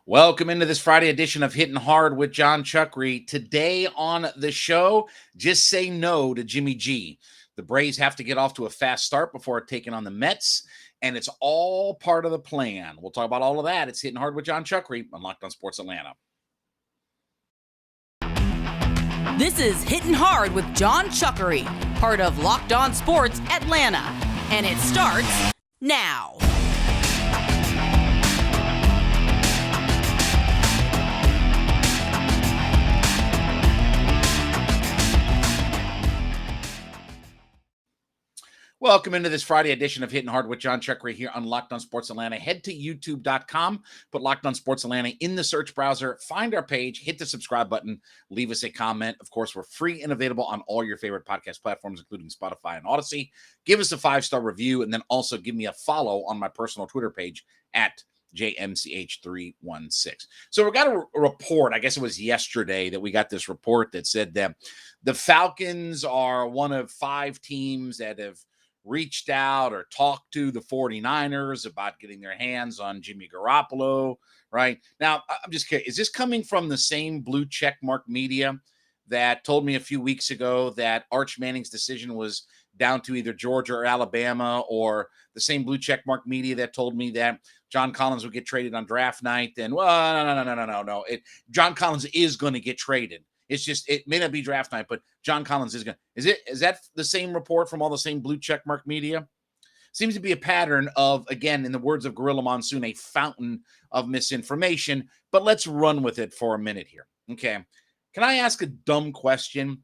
Welcome into this Friday edition of Hittin Hard with Jon Chuckery. Today on the show, just say no to Jimmy G. The Braves have to get off to a fast start before taking on the Mets, and it's all part of the plan. We'll talk about all of that. It's Hittin Hard with Jon Chuckery on Locked On Sports Atlanta. This is Hittin Hard with Jon Chuckery, part of Locked On Sports Atlanta, and it starts now. Welcome into this Friday edition of Hittin Hard with Jon Chuckery here on Locked On Sports Atlanta. Head to youtube.com, put Locked On Sports Atlanta in the search browser, find our page, hit the subscribe button, leave us a comment. Of course, we're free and available on all your favorite podcast platforms, including Spotify and Odyssey. Give us a 5-star review, and then also give me a follow on my personal Twitter page at JMCH316. So we got a report, I guess it was yesterday that we got this report that said that the Falcons are one of 5 teams that have reached out or talked to the 49ers about getting their hands on Jimmy Garoppolo, right? Now, I'm just curious, is this coming from the same blue checkmark media that told me a few weeks ago that Arch Manning's decision was down to either Georgia or Alabama, or the same blue checkmark media that told me that John Collins would get traded on draft night? And, well, no. John Collins is going to get traded. It's just, it may not be draft night, but John Collins is going to. Is that the same report from all the same blue checkmark media? Seems to be a pattern of, again, in the words of Gorilla Monsoon, a fountain of misinformation. But let's run with it for a minute here. Okay. Can I ask a dumb question?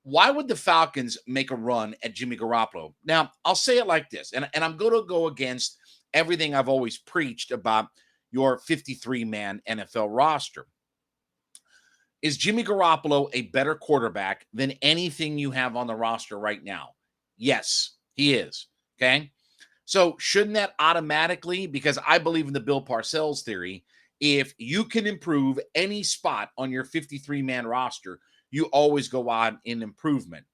Why would the Falcons make a run at Jimmy Garoppolo? Now, I'll say it like this, and I'm going to go against everything I've always preached about your 53-man NFL roster. Is Jimmy Garoppolo a better quarterback than anything you have on the roster right now? Yes, he is. Okay. So shouldn't that automatically, because I believe in the Bill Parcells theory, if you can improve any spot on your 53-man roster, you always go on in improvement.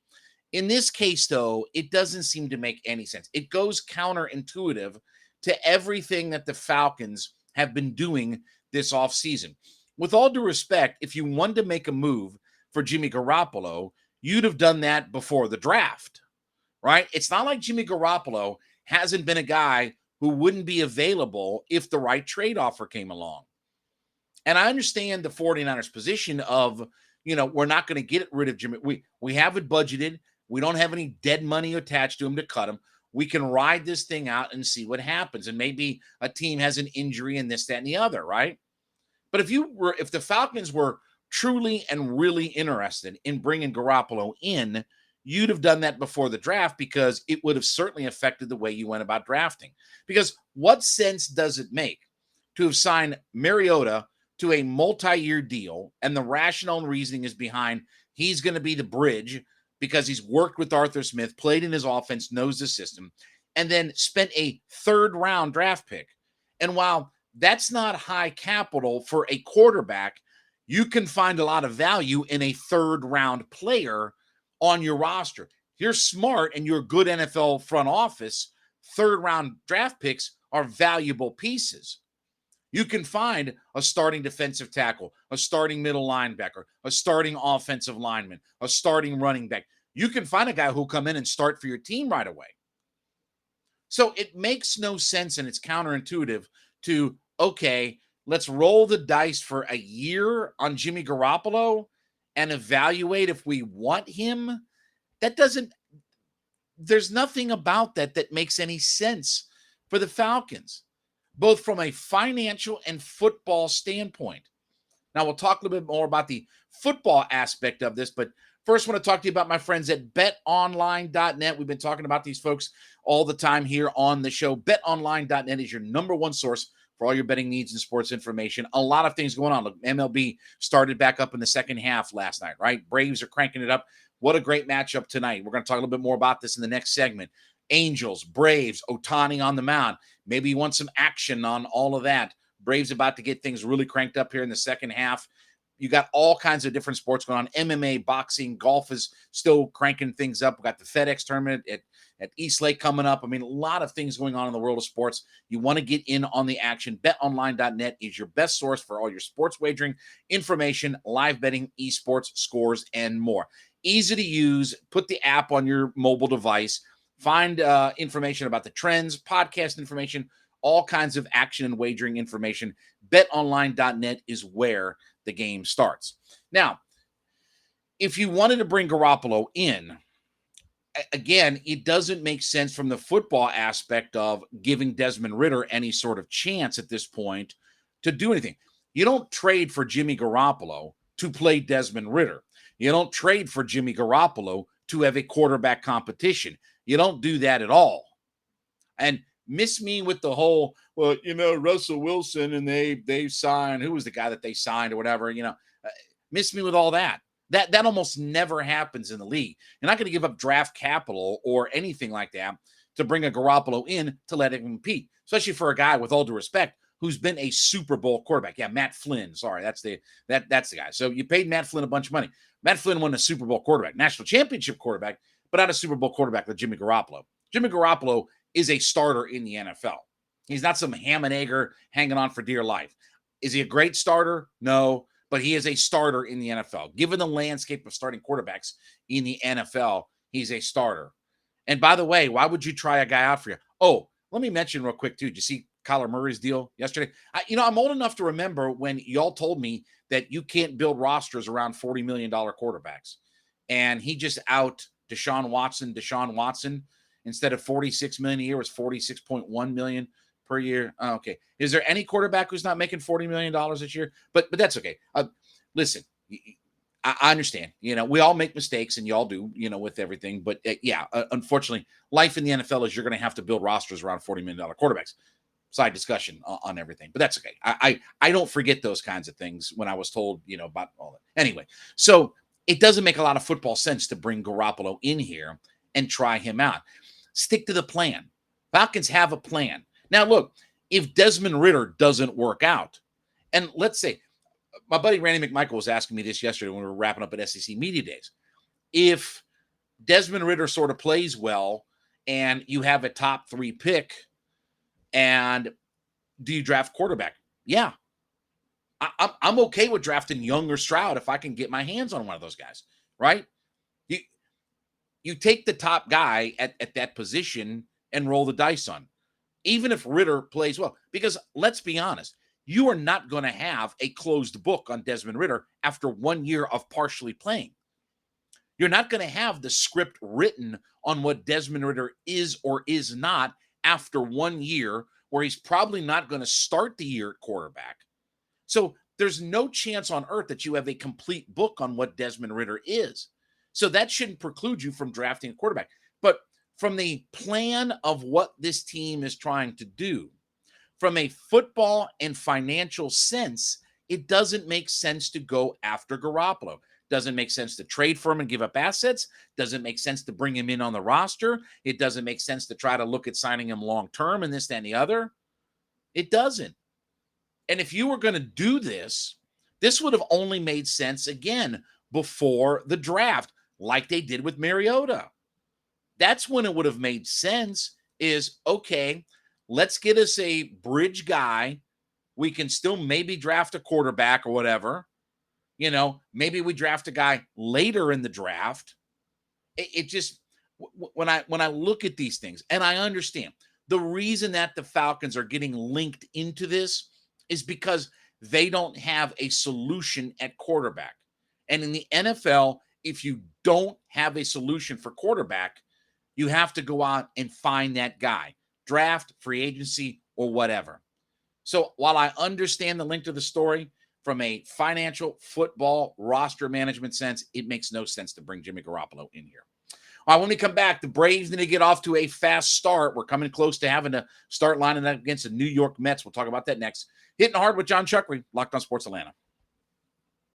In this case, though, it doesn't seem to make any sense. It goes counterintuitive to everything that the Falcons have been doing this offseason. With all due respect, if you wanted to make a move for Jimmy Garoppolo, you'd have done that before the draft, right? It's not like Jimmy Garoppolo hasn't been a guy who wouldn't be available if the right trade offer came along. And I understand the 49ers position of, we're not going to get rid of Jimmy. We have it budgeted. We don't have any dead money attached to him to cut him. We can ride this thing out and see what happens. And maybe a team has an injury and this, that, and the other, right? But if the Falcons were truly and really interested in bringing Garoppolo in, you'd have done that before the draft, because it would have certainly affected the way you went about drafting. Because what sense does it make to have signed Mariota to a multi-year deal, and the rationale and reasoning is behind he's going to be the bridge because he's worked with Arthur Smith, played in his offense, knows the system, and then spent a 3rd-round draft pick. And while that's not high capital for a quarterback, you can find a lot of value in a 3rd-round player on your roster. You're smart and you're a good NFL front office. 3rd-round draft picks are valuable pieces. You can find a starting defensive tackle, a starting middle linebacker, a starting offensive lineman, a starting running back. You can find a guy who'll come in and start for your team right away. So it makes no sense, and it's counterintuitive to, okay, let's roll the dice for a year on Jimmy Garoppolo and evaluate if we want him. There's nothing about that makes any sense for the Falcons, both from a financial and football standpoint. Now, we'll talk a little bit more about the football aspect of this, but first, I want to talk to you about my friends at BetOnline.net. We've been talking about these folks all the time here on the show. BetOnline.net is your number one source for all your betting needs and sports information. A lot of things going on. Look, MLB started back up in the second half last night, right? Braves are cranking it up. What a great matchup tonight. We're going to talk a little bit more about this in the next segment. Angels, Braves, Ohtani on the mound. Maybe you want some action on all of that. Braves about to get things really cranked up here in the second half. You got all kinds of different sports going on. MMA, boxing, golf is still cranking things up. We got the FedEx tournament at East Lake coming up. I mean, a lot of things going on in the world of sports. You want to get in on the action. BetOnline.net is your best source for all your sports wagering information, live betting, esports, scores, and more. Easy to use. Put the app on your mobile device. Find information about the trends, podcast information, all kinds of action and wagering information. BetOnline.net is where the game starts. Now, if you wanted to bring Garoppolo in, again, it doesn't make sense from the football aspect of giving Desmond Ridder any sort of chance at this point to do anything. You don't trade for Jimmy Garoppolo to play Desmond Ridder. You don't trade for Jimmy Garoppolo to have a quarterback competition. You don't do that at all. And miss me with the whole, well, Russell Wilson and they signed, who was the guy that they signed or whatever, miss me with all that. That almost never happens in the league. You're not going to give up draft capital or anything like that to bring a Garoppolo in to let him compete, especially for a guy, with all due respect, who's been a Super Bowl quarterback. Yeah, Matt Flynn. Sorry, that's the guy. So you paid Matt Flynn a bunch of money. Matt Flynn won a Super Bowl quarterback, national championship quarterback, but not a Super Bowl quarterback like Jimmy Garoppolo. Jimmy Garoppolo is a starter in the NFL. He's not some ham and egger hanging on for dear life. Is he a great starter? No, but he is a starter in the NFL. Given the landscape of starting quarterbacks in the NFL, he's a starter. And by the way, why would you try a guy out for you? Oh, let me mention real quick, too. Did you see Kyler Murray's deal yesterday? I'm old enough to remember when y'all told me that you can't build rosters around $40 million quarterbacks. And he just out Deshaun Watson. Instead of $46 million a year, it's $46.1 million per year. Oh, okay. Is there any quarterback who's not making $40 million this year? But that's okay. Listen, I understand. We all make mistakes, and y'all do, with everything. But unfortunately, life in the NFL is you're going to have to build rosters around $40 million quarterbacks. Side discussion on everything, but that's okay. I don't forget those kinds of things when I was told, about all that. Anyway, so it doesn't make a lot of football sense to bring Garoppolo in here and try him out. Stick to the plan. Falcons have a plan. Now, look, if Desmond Ridder doesn't work out, and let's say, my buddy Randy McMichael was asking me this yesterday when we were wrapping up at SEC Media Days. If Desmond Ridder sort of plays well and you have a top 3 pick, and do you draft quarterback? Yeah. I'm okay with drafting Young or Stroud if I can get my hands on one of those guys, right? You take the top guy at that position and roll the dice on, even if Ridder plays well. Because let's be honest, you are not going to have a closed book on Desmond Ridder after 1 year of partially playing. You're not going to have the script written on what Desmond Ridder is or is not after 1 year, where he's probably not going to start the year at quarterback. So there's no chance on earth that you have a complete book on what Desmond Ridder is. So that shouldn't preclude you from drafting a quarterback. But from the plan of what this team is trying to do, from a football and financial sense, it doesn't make sense to go after Garoppolo. Doesn't make sense to trade for him and give up assets. Doesn't make sense to bring him in on the roster. It doesn't make sense to try to look at signing him long-term and this, that, and the other. It doesn't. And if you were going to do this, this would have only made sense, again, before the draft, like they did with Mariota. That's when it would have made sense is, okay, let's get us a bridge guy. We can still maybe draft a quarterback or whatever. Maybe we draft a guy later in the draft. It just, when I look at these things, and I understand the reason that the Falcons are getting linked into this is because they don't have a solution at quarterback. And in the NFL, if you don't have a solution for quarterback, you have to go out and find that guy, draft, free agency, or whatever. So while I understand the link to the story, from a financial football roster management sense, it makes no sense to bring Jimmy Garoppolo in here. All right, when we come back, the Braves need to get off to a fast start. We're coming close to having to start lining up against the New York Mets. We'll talk about that next. Hitting hard with Jon Chuckery, Locked on Sports Atlanta.